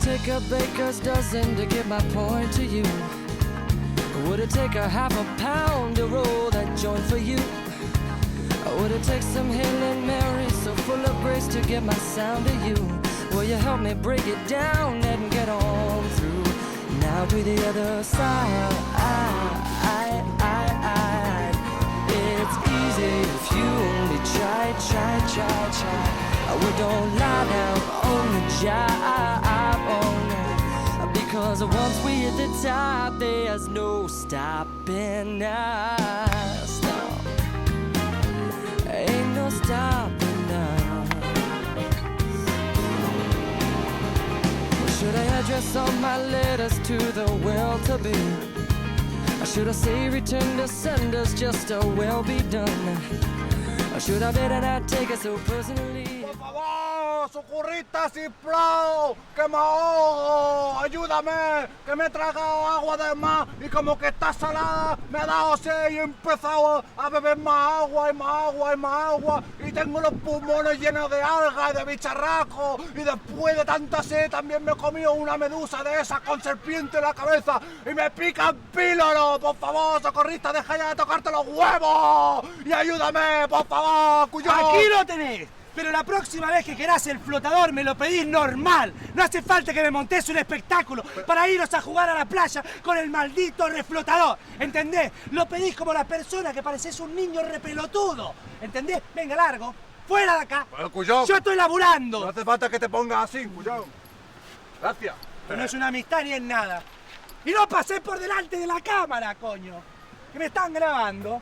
take a baker's dozen to get my point to you? Would it take a half a pound to roll that joint for you? Would it take some Hail and Mary so full of grace to get my sound to you? Will you help me break it down and get on through? Now to the other side. It's easy if you only try. We don't lie down on the job, oh no. Because once we hit the top, there's no stopping us. No. Ain't no stopping us. Should I address all my letters to the well-to-be? Or should I say return to senders just a well be done? Or should I better not take it so personally? Por favor, socorrista, si plau, que me ahogo, ayúdame, que me he tragado agua de mar y como que está salada, me ha dado sed y he empezado a beber más agua y más agua y más agua y tengo los pulmones llenos de algas y de bicharracos y después de tanta sed también me he comido una medusa de esas con serpiente en la cabeza y me pican píloro. Por favor, socorrista, deja ya de tocarte los huevos y ayúdame, por favor, cuyón. Aquí lo tenés. Pero la próxima vez que querás el flotador me lo pedís normal. No hace falta que me montes un espectáculo para irnos a jugar a la playa con el maldito reflotador. ¿Entendés? Lo pedís como la persona que pareces un niño repelotudo. ¿Entendés? Venga, largo. Fuera de acá. Bueno, cuyón. Yo estoy laburando. No hace falta que te pongas así, cuyón. Gracias. Que no es una amistad ni es nada. Y no pasé por delante de la cámara, coño. Que me están grabando.